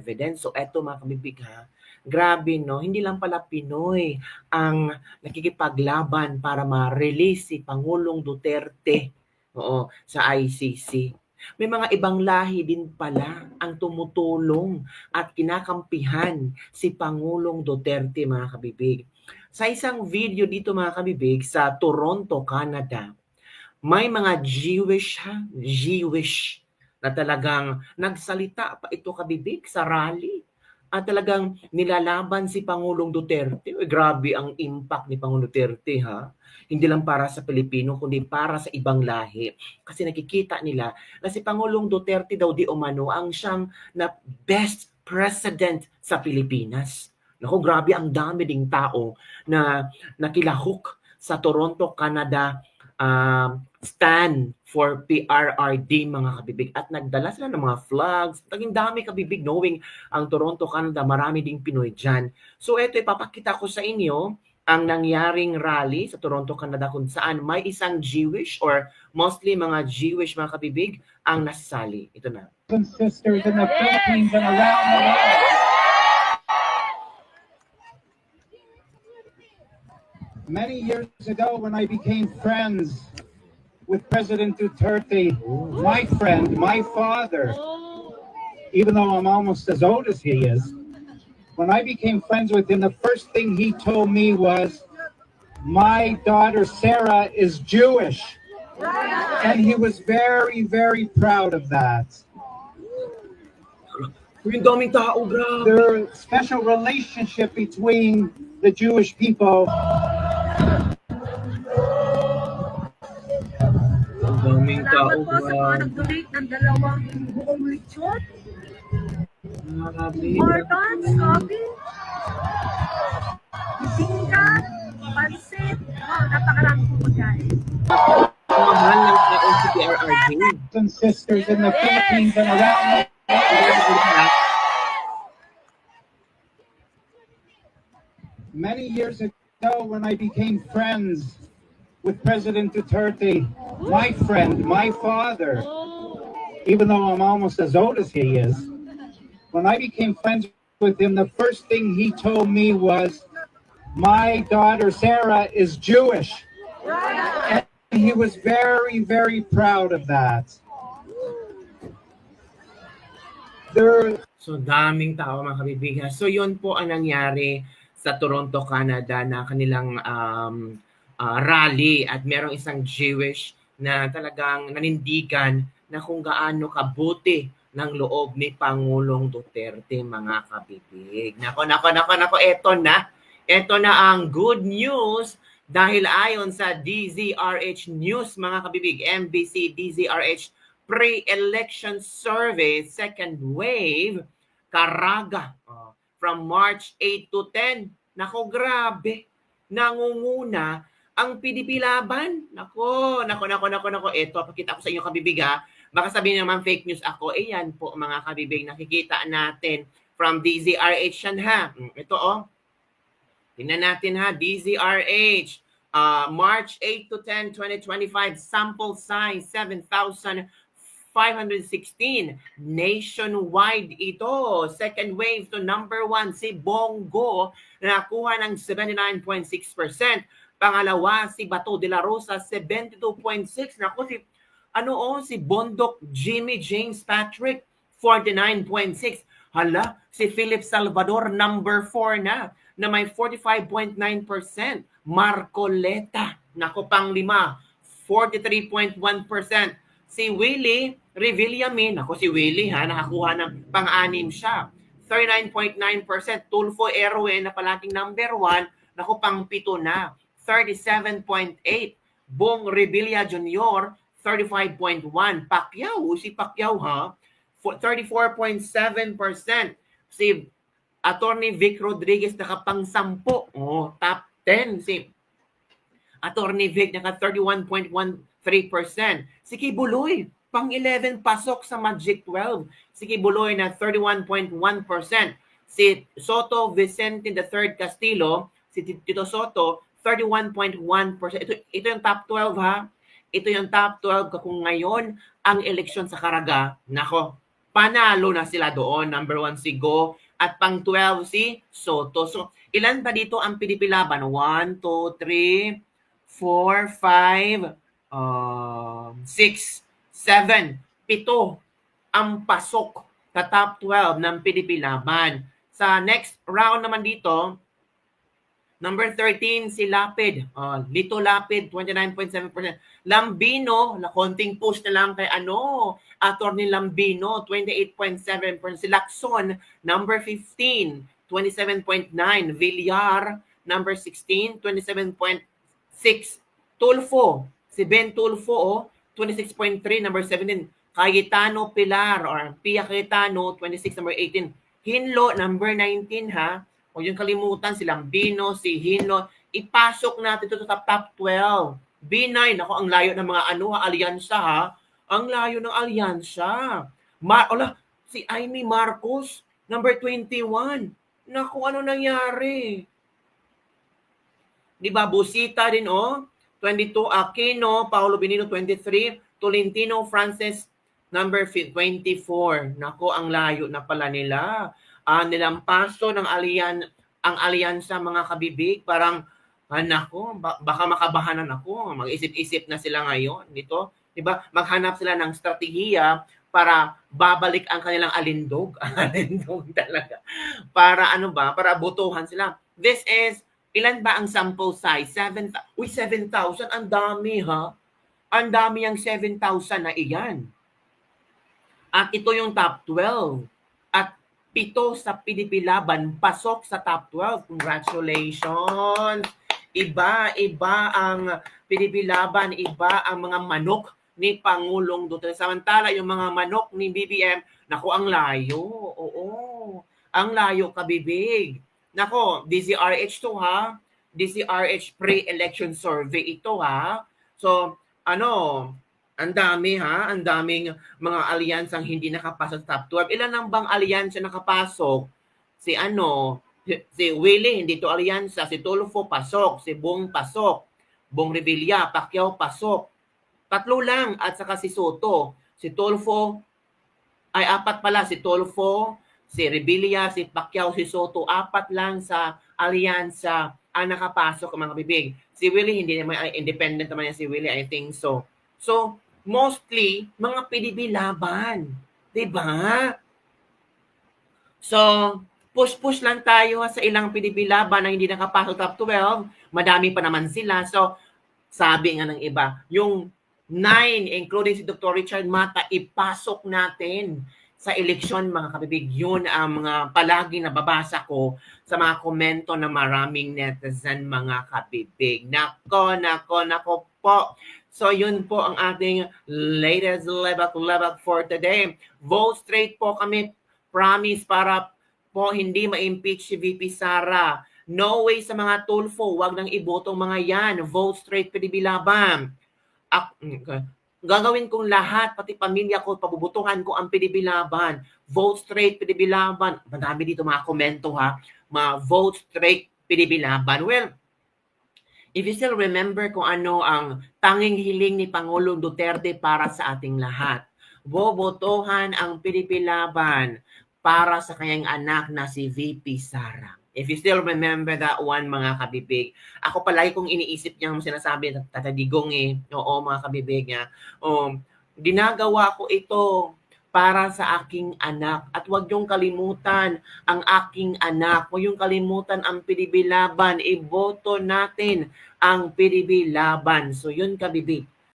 evidence. So eto mga kabibig ha, grabe no, hindi lang pala Pinoy ang nakikipaglaban para ma-release si Pangulong Duterte sa ICC. May mga ibang lahi din pala ang tumutulong at kinakampihan si Pangulong Duterte mga kabibig. Sa isang video dito mga kabibig sa Toronto, Canada, may mga Jewish na talagang nagsalita pa ito kabibig sa rally at talagang nilalaban si Pangulong Duterte. Grabe ang impact ni Pangulong Duterte ha. Hindi lang para sa Pilipino kundi para sa ibang lahi. Kasi nakikita nila na si Pangulong Duterte daw di umano ang siyang na best president sa Pilipinas. Naku, grabe ang dami ding tao na nakilahok sa Toronto, Canada stand for PRRD mga kabibig at nagdala sila ng mga flags. Taging dami kabibig knowing ang Toronto, Canada, marami ding Pinoy dyan. So ito ipapakita ko sa inyo ang nangyaring rally sa Toronto, Canada kung saan may isang Jewish or mostly mga Jewish mga kabibig ang nasali. Ito na. Sisters in the Philippines and around the world. Many years ago when I became friends with President Duterte, my friend, my father, even though I'm almost as old as he is, when I became friends with him, the first thing he told me was, my daughter Sarah is Jewish. And he was very, very proud of that. There's a special relationship between the Jewish people. Salamat po sa mga nag-donate ng 2 buong lechon. Morton, Sobi, Singkat, Pansit. Wow, napakarami po guys. Mahal ng taong si PRRD. And sisters in the Philippines and around the world. Many years ago when I became friends with President Duterte, my friend, my father, even though I'm almost as old as he is, when I became friends with him, the first thing he told me was, my daughter Sarah is Jewish. And he was very, very proud of that. So daming tao mga kabibig. So yun po ang nangyari sa Toronto, Canada na kanilang rally at merong isang Jewish na talagang nanindigan na kung gaano kabuti ng loob ni Pangulong Duterte mga kabibig. Nako, eto na ang good news dahil ayon sa DZRH News mga kabibig, MBC DZRH pre-election survey, second wave, Caraga, from March 8 to 10. Nako, grabe. Nangunguna ang PDP laban. Nako. Ito, pakita ko sa inyo kabibig ha. Baka sabihin naman fake news ako. Yan po mga kabibig, nakikita natin from DZRH yan ha. Ito tingnan natin ha, DZRH. March 8 to 10, 2025, sample size 7,516. Nationwide ito. Second wave to number 1, si Bongo, na nakuha ng 79.6%. Pangalawa, si Bato de la Rosa, 72.6%. Naku, si Bondok Jimmy James Patrick, 49.6%. Hala, si Philip Salvador, number 4 na may 45.9%. Marcoleta, naku, pang-5, 43.1%. Si Willie Revillamin, si Willie nakakuha ng pang-6 siya. 39.9%. Tulfo Erwin na palating number 1, pang-7 na. 37.8%. Bong Revilla Jr., 35.1%. Si Pacquiao 34.7%. Si Attorney Vic Rodriguez nakapang-10. Top 10. Si Attorney Vic naka 31.13%. Si Kibuloy, pang-11 pasok sa Magic 12. Si Kibuloy na 31.1%. Si Soto Vicente III Castillo, si Tito Soto, 31.1%. Ito yung top 12 ha. Ito yung top 12 kung ngayon ang eleksyon sa Caraga. Nako, panalo na sila doon. Number 1 si Go at pang 12 si Soto. So, ilan ba dito ang PDP laban? 1, 2, 3, 4, 5, 6, 7, 7 ang pasok sa top 12 ng PDP laban. Sa next round naman dito, number 13 si Lapid. Lito Lapid, 29.7%. Lambino, na konting push na lang kay Attorney Lambino, 28.7%. Si Lacson, number 15, 27.9. Villar, number 16, 27.6. Tulfo, si Ben Tulfo, 26.3, number 17. Cayetano Pilar or Pia Cayetano, 26, number 18. Hinlo, number 19 ha. O yung kalimutan, si Lambino, si Hinlo. Ipasok natin ito sa top 12. B9, ako ang layo ng mga alyansa ha. Ang layo ng alyansa. Si Amy Marcos, number 21. Naku, ano nangyari? Di ba, Busita din 22, Aquino, Paolo Benino, 23, Tolentino Francis, number 24. Nako, ang layo na pala nila. Nilampaso ng ang alyansa mga kabibig. Parang, nako, baka makabahanan ako. Mag-isip-isip na sila ngayon dito. Diba? Maghanap sila ng strategiya para babalik ang kanilang alindog. Alindog talaga. Para para botohan sila. This is, ilan ba ang sample size? 7,000. Ang dami ha. Ang dami ang 7,000 na iyan. At ito yung top 12. At 7 sa PDP laban, pasok sa top 12. Congratulations! Iba ang PDP laban, iba ang mga manok ni Pangulong Duterte. Samantala, yung mga manok ni BBM, naku, ang layo. Oo, ang layo kabibig. Nako, DZRH to ha. DZRH pre-election survey ito ha. So, ang dami ha, ang daming mga alyansang hindi nakapasok sa top 12. Ilan ang bang alyansa nakapasok? Si Willie, hindi to alyansa. Si Tulfo, pasok. Si Bong, pasok. Bong Revilla, Pacquiao, pasok. 3 lang. At saka si Soto. Si Tulfo, 4 pala. Si Tulfo, si Revilla, si Pacquiao, si Soto. 4 lang sa alyansa ang nakapasok mga bibig. Si Willie, hindi naman, independent naman yan si Willie, I think so. So, mostly, mga PDP laban. Diba? So, push-push lang tayo sa ilang PDP laban na hindi nakapasok top 12. Madami pa naman sila. So, sabi nga ng iba, yung 9, including si Dr. Richard Mata, ipasok natin sa eleksyon mga kabibig. Yun ang mga palagi nababasa ko sa mga komento ng maraming netizen mga kabibig. Nako po. So yun po ang ating latest lebak for today. Vote straight po kami, promise, para po hindi ma-impeach si VP Sara. No way sa mga Tulfo, wag nang ibotong mga yan. Vote straight PDP laban. Gagawin kong lahat, pati pamilya ko, pabubutuhan ko ang PDP laban. Vote straight PDP laban. Madami dito mga komento ha. Vote straight PDP laban. Well, if you still remember kung ano ang tanging hiling ni Pangulong Duterte para sa ating lahat, bobotohan ang PDP laban para sa kanyang anak na si VP Sara. If you still remember that one, mga kabibig. Ako palagi kong iniisip niya ang sinasabi ng Tatadigong Oo, mga kabibig niya. Ginagawa ko ito para sa aking anak. At huwag yung kalimutan ang aking anak. Huwag yung kalimutan ang PDP laban. Iboto natin ang PDP laban. So yun kabibig.